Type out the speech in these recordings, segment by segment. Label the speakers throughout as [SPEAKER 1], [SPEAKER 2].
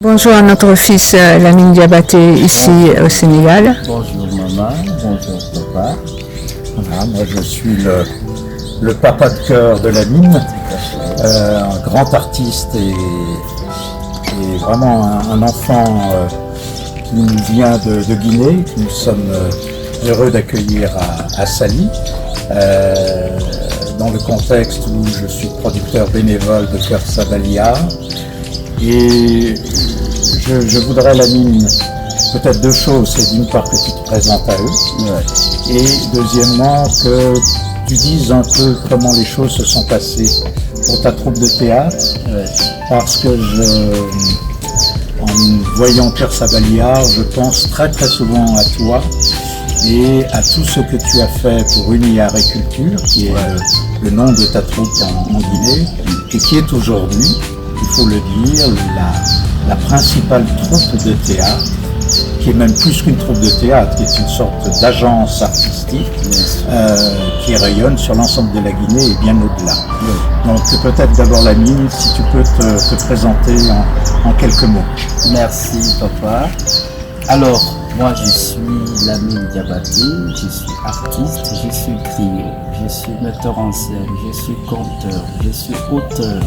[SPEAKER 1] Bonjour à notre fils Lamine Diabaté ici au Sénégal.
[SPEAKER 2] Bonjour maman, bonjour papa. Voilà, moi je suis le papa de cœur de Lamine, un grand artiste et vraiment un enfant qui nous vient de Guinée. Nous sommes heureux d'accueillir à Saly, dans le contexte où je suis producteur bénévole de Cœur Sabaliar. Et je voudrais, Lamine, peut-être deux choses. C'est d'une part que tu te présentes à eux, et deuxièmement que tu dises un peu comment les choses se sont passées pour ta troupe de théâtre, parce que en voyant Cœur Sabaliar, je pense très très souvent à toi et à tout ce que tu as fait pour Uniar et Culture, qui est le nom de ta troupe en Guinée, et qui est aujourd'hui, il faut le dire, la principale troupe de théâtre, qui est même plus qu'une troupe de théâtre, qui est une sorte d'agence artistique qui rayonne sur l'ensemble de la Guinée et bien au-delà. Donc peut-être d'abord Lamine, si tu peux te présenter en quelques mots.
[SPEAKER 3] Merci papa. Alors, moi je suis Lamine Diabaté, je suis artiste, je suis griot, je suis metteur en scène, je suis conteur, je suis auteur,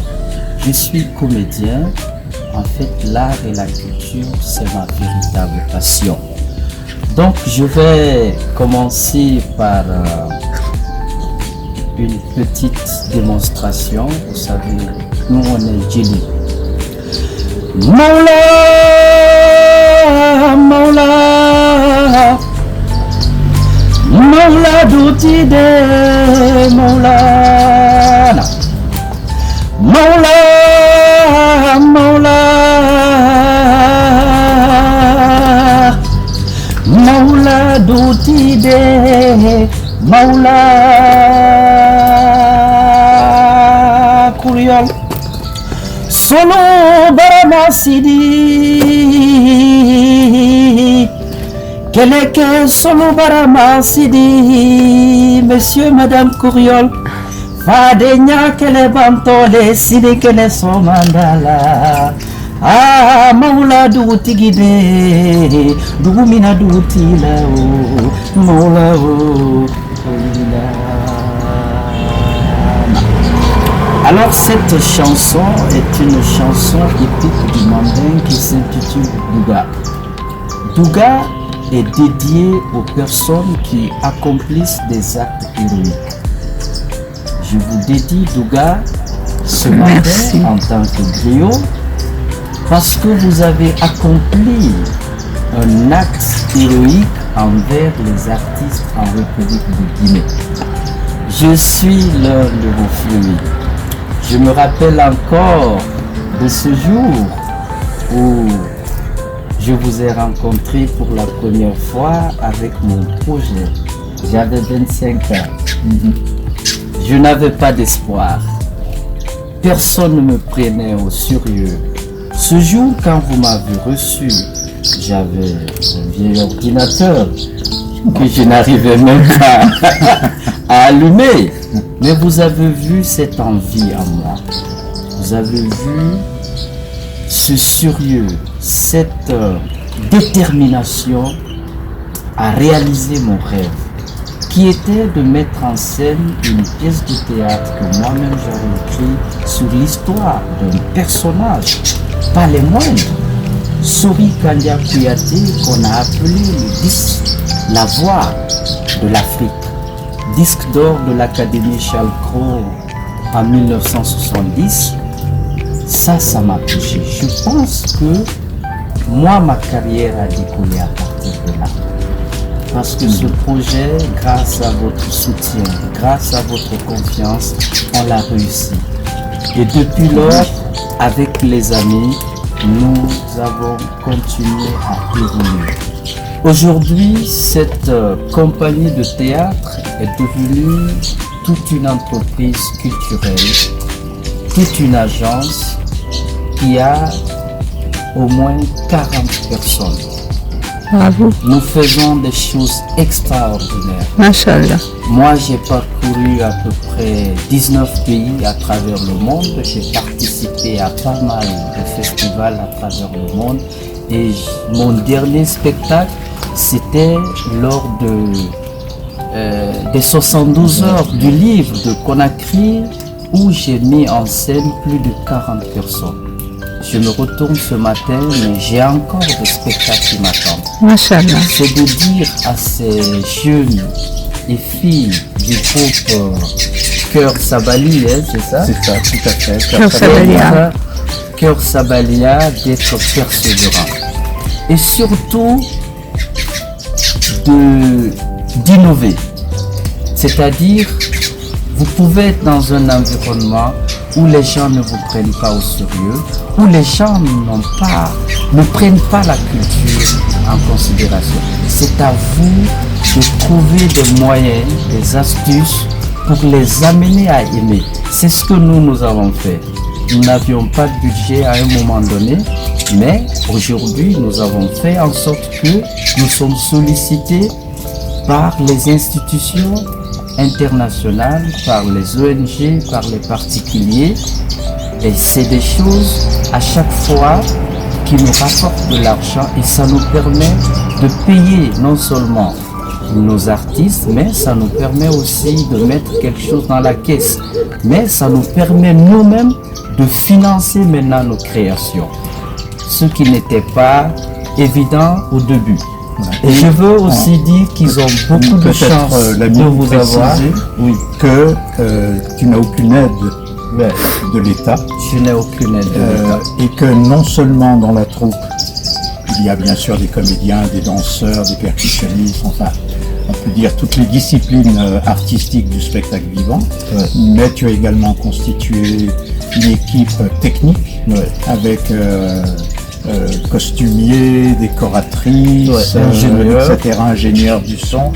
[SPEAKER 3] je suis comédien. En fait, l'art et la culture, c'est ma véritable passion. Donc, je vais commencer par une petite démonstration. Vous savez, nous on est Djeli. Maula, Maula, Maula douti de Maulana. Maula, Maula, Maula douti de Maula Kuriol Solo Barama Sidi Keleke Solo Barama Sidi Monsieur, Madame Kuriol Fadenya kele bantole sidi kele somandala Maula duti gide Dugumina duti lao Maula Alors cette chanson est une chanson épique du mandin qui s'intitule Douga. Douga est dédié aux personnes qui accomplissent des actes héroïques. Je vous dédie Douga ce matin en tant que griot parce que vous avez accompli un acte héroïque envers les artistes en République de Guinée. Je suis l'un de vos filles. Je me rappelle encore de ce jour où je vous ai rencontré pour la première fois avec mon projet. J'avais 25 ans. Je n'avais pas d'espoir. Personne ne me prenait au sérieux. Ce jour, quand vous m'avez reçu, j'avais un vieil ordinateur que je n'arrivais même pas à allumer. Mais vous avez vu cette envie en moi. Vous avez vu ce sérieux, cette détermination à réaliser mon rêve, qui était de mettre en scène une pièce de théâtre que moi-même j'avais écrite sur l'histoire d'un personnage, pas les moindres, Sori Kandia Kouyaté, qu'on a appelé le disque, la voix de l'Afrique, disque d'or de l'Académie Charles Cros en 1970. Ça m'a touché. Je pense que moi, ma carrière a décollé à partir de là. Parce que ce projet, grâce à votre soutien, grâce à votre confiance, on l'a réussi. Et depuis lors, avec les amis, nous avons continué à évoluer. Aujourd'hui, cette compagnie de théâtre est devenue toute une entreprise culturelle, toute une agence qui a au moins 40 personnes.
[SPEAKER 1] Bravo.
[SPEAKER 3] Nous faisons des choses extraordinaires.
[SPEAKER 1] Machallah.
[SPEAKER 3] Moi, j'ai parcouru à peu près 19 pays à travers le monde. J'ai participé à pas mal de festivals à travers le monde. Et mon dernier spectacle, c'était lors des 72 heures du livre de Conakry, où j'ai mis en scène plus de 40 personnes. Je me retourne ce matin, mais j'ai encore des spectacles qui m'attendent.
[SPEAKER 1] Machallah.
[SPEAKER 3] C'est de dire à ces jeunes et filles du groupe Cœur Sabali, hein, c'est ça?
[SPEAKER 2] C'est ça, tout à fait.
[SPEAKER 1] Cœur Sabalia.
[SPEAKER 3] Cœur Sabalia, d'être persévérant. Et surtout, d'innover. C'est-à-dire, vous pouvez être dans un environnement où les gens ne vous prennent pas au sérieux, où les gens ne prennent pas la culture en considération. C'est à vous de trouver des moyens, des astuces pour les amener à aimer. C'est ce que nous avons fait. Nous n'avions pas de budget à un moment donné, mais aujourd'hui, nous avons fait en sorte que nous sommes sollicités par les institutions internationales, par les ONG, par les particuliers. Et c'est des choses à chaque fois qui nous rapportent de l'argent et ça nous permet de payer non seulement nos artistes, mais ça nous permet aussi de mettre quelque chose dans la caisse. Mais ça nous permet nous-mêmes de financer maintenant nos créations. Ce qui n'était pas évident au début. Et je veux aussi dire qu'ils ont beaucoup de chance de vous avoir.
[SPEAKER 2] Oui, que tu n'as aucune aide de l'État.
[SPEAKER 3] Je n'ai aucune aide de l'État.
[SPEAKER 2] Et que non seulement dans la troupe, il y a bien sûr des comédiens, des danseurs, des percussionnistes, enfin, on peut dire toutes les disciplines artistiques du spectacle vivant, mais tu as également constitué une équipe technique avec costumiers, décoratrices, etc., ingénieurs du son,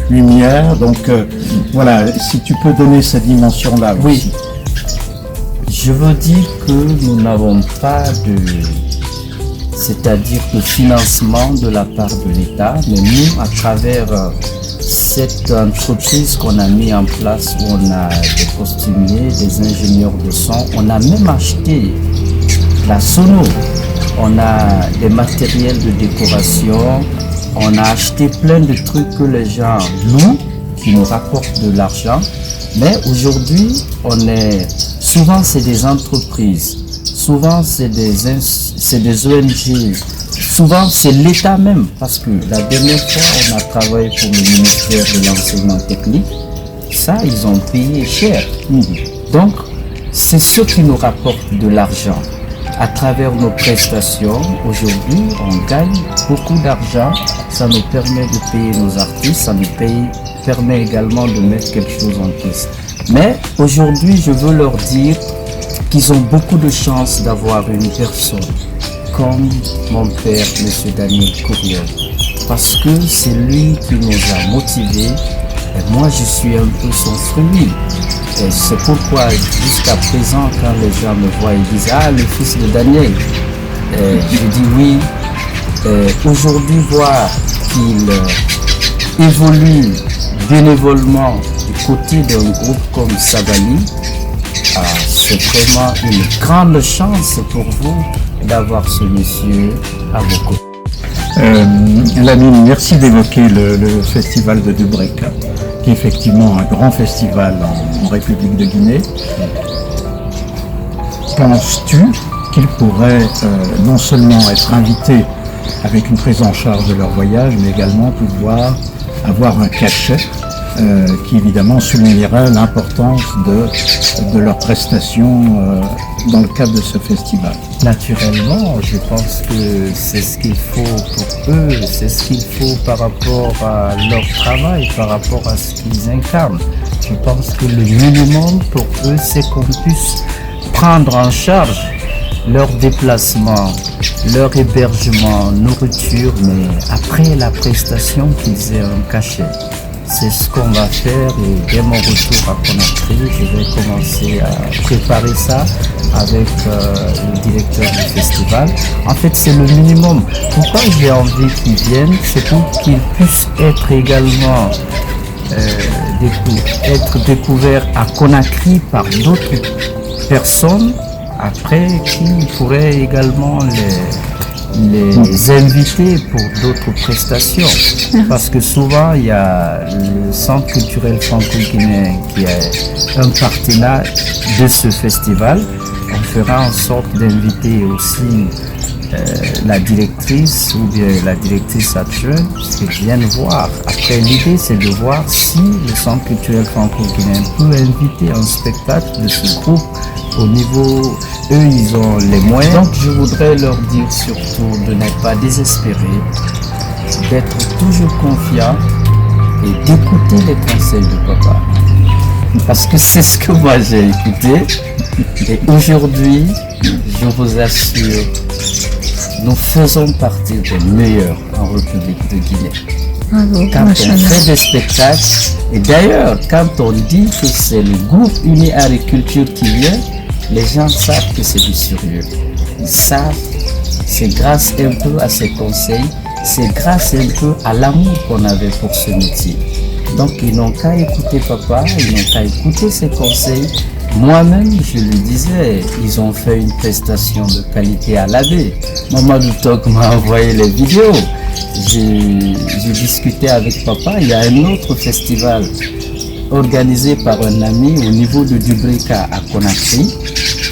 [SPEAKER 2] lumière. Donc voilà, si tu peux donner cette dimension-là aussi.
[SPEAKER 3] Je veux dire que nous n'avons pas c'est-à-dire de financement de la part de l'État, mais nous, à travers cette entreprise qu'on a mis en place, où on a des costumiers, des ingénieurs de son, on a même acheté la sono. On a des matériels de décoration, on a acheté plein de trucs que les gens louent, qui nous rapportent de l'argent. Mais aujourd'hui, souvent c'est des entreprises, souvent c'est des ONG, souvent c'est l'État même. Parce que la dernière fois, on a travaillé pour le ministère de l'enseignement technique. Ça, ils ont payé cher. Donc, c'est ce qui nous rapporte de l'argent. À travers nos prestations, aujourd'hui, on gagne beaucoup d'argent. Ça nous permet de payer nos artistes, ça nous permet également de mettre quelque chose en caisse. Mais aujourd'hui, je veux leur dire qu'ils ont beaucoup de chance d'avoir une personne comme mon père, M. Daniel Courriel. Parce que c'est lui qui nous a motivés et moi, je suis un peu son fruit. Et c'est pourquoi jusqu'à présent, quand les gens me voient, ils disent « Ah, le fils de Daniel ». Je dis oui. Aujourd'hui, voir qu'il évolue bénévolement du côté d'un groupe comme Sabali, c'est vraiment une grande chance pour vous d'avoir ce monsieur à vos côtés.
[SPEAKER 2] Lamine, merci d'évoquer le festival de Dubrek, qui est effectivement un grand festival en République de Guinée. Penses-tu qu'ils pourraient non seulement être invités avec une prise en charge de leur voyage, mais également pouvoir avoir un cachet qui évidemment soulignerait l'importance de leurs prestations dans le cadre de ce festival?
[SPEAKER 3] Naturellement, je pense que c'est ce qu'il faut pour eux, c'est ce qu'il faut par rapport à leur travail, par rapport à ce qu'ils incarnent. Je pense que le minimum pour eux, c'est qu'on puisse prendre en charge leur déplacement, leur hébergement, nourriture, mais après la prestation, qu'ils aient un cachet. C'est ce qu'on va faire et dès mon retour à Conakry, je vais commencer à préparer ça avec le directeur du festival. En fait, c'est le minimum. Pourquoi j'ai envie qu'ils viennent? C'est pour qu'ils puissent être également être découverts à Conakry par d'autres personnes après qui pourraient également les inviter pour d'autres prestations. Parce que souvent, il y a le Centre culturel franco-guinéen qui est un partenaire de ce festival. On fera en sorte d'inviter aussi la directrice ou bien la directrice adjointe qui viennent voir. Après, l'idée, c'est de voir si le Centre culturel franco-guinéen peut inviter un spectacle de ce groupe au niveau, eux, ils ont les moyens. Donc, je voudrais leur dire surtout de ne pas désespérer, d'être toujours confiant et d'écouter les conseils de papa. Parce que c'est ce que moi j'ai écouté. Et aujourd'hui, je vous assure, nous faisons partie des meilleurs en République de Guinée. Quand on fait des spectacles, et d'ailleurs, quand on dit que c'est le groupe Uni Agriculture qui vient, les gens savent que c'est du sérieux. Ils savent, c'est grâce un peu à ces conseils, c'est grâce un peu à l'amour qu'on avait pour ce métier. Donc ils n'ont qu'à écouter papa, ils n'ont qu'à écouter ses conseils. Moi-même, je lui disais, ils ont fait une prestation de qualité à l'abbé. Mamadou Tok m'a envoyé les vidéos. J'ai discuté avec papa. Il y a un autre festival organisé par un ami au niveau de Dubreka à Conakry.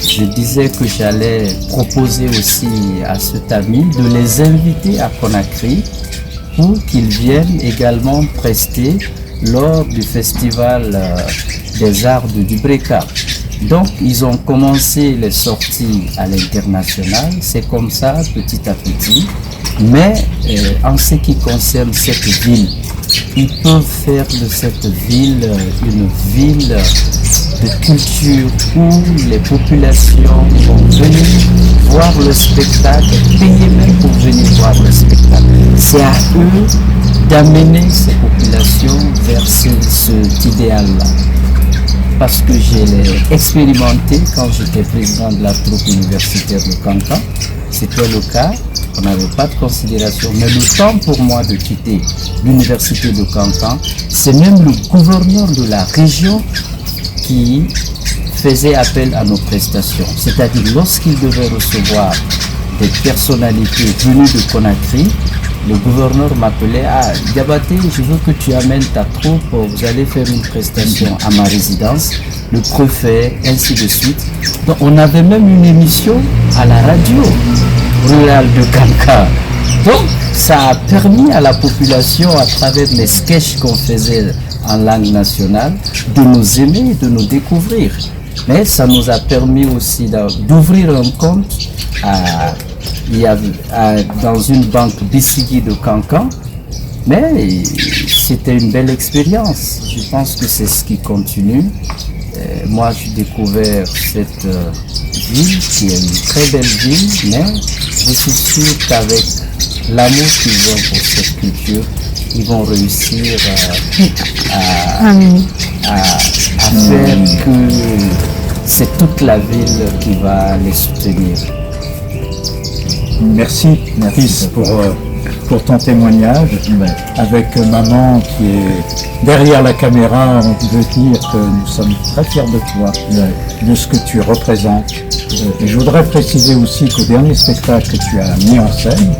[SPEAKER 3] Je disais que j'allais proposer aussi à cet ami de les inviter à Conakry pour qu'ils viennent également prester lors du festival des arts de Dubreka. Donc ils ont commencé les sorties à l'international, c'est comme ça petit à petit. Mais en ce qui concerne cette ville, ils peuvent faire de cette ville une ville de culture où les populations vont venir voir le spectacle, payer même pour venir voir le spectacle. C'est à eux d'amener ces populations vers cet idéal-là. Parce que je l'ai expérimenté quand j'étais président de la troupe universitaire de Cancan. C'était le cas, on n'avait pas de considération. Mais le temps pour moi de quitter l'université de Cancan, c'est même le gouverneur de la région qui faisait appel à nos prestations. C'est-à-dire lorsqu'il devait recevoir des personnalités venues de Conakry, le gouverneur m'appelait: ah, Diabaté, je veux que tu amènes ta troupe, vous allez faire une prestation à ma résidence, le préfet, ainsi de suite. Donc on avait même une émission à la radio rurale de Kanka. Donc ça a permis à la population, à travers les sketchs qu'on faisait en langue nationale, de nous aimer, de nous découvrir. Mais ça nous a permis aussi d'ouvrir un compte dans une banque Bissigi de Cancan. Mais c'était une belle expérience. Je pense que c'est ce qui continue. Moi, j'ai découvert cette ville qui est une très belle ville, mais je suis sûr qu'avec l'amour qu'ils ont pour cette culture, ils vont réussir à faire que c'est toute la ville qui va les soutenir.
[SPEAKER 2] Merci, fils, pour ton témoignage. Avec maman qui est derrière la caméra, on veut dire que nous sommes très fiers de toi, de ce que tu représentes. Et je voudrais préciser aussi qu'au dernier spectacle que tu as mis en scène,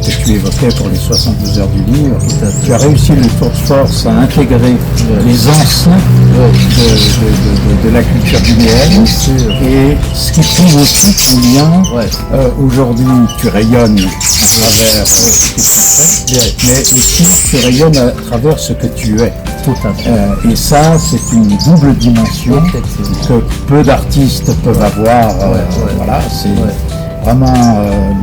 [SPEAKER 2] que tu évoquais pour les 72 heures du livre, tu as réussi le tour de force à intégrer les anciens de la culture guinéenne. Et ce qui prouve aussi combien aujourd'hui tu rayonnes à travers ce que tu fais, mais aussi tu rayonnes à travers ce que tu es. Et ça, c'est une double dimension que peu d'artistes peuvent avoir. Voilà, c'est vraiment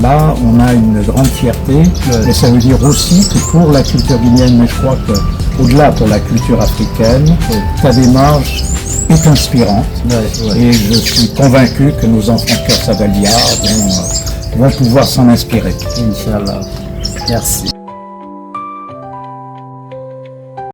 [SPEAKER 2] là, on a une grande fierté. Et ça veut dire aussi que pour la culture guinéenne, mais je crois qu'au-delà pour la culture africaine, ta démarche est inspirante. Et je suis convaincu que nos enfants Cœur Savalia vont pouvoir s'en inspirer.
[SPEAKER 3] Inch'Allah. Merci.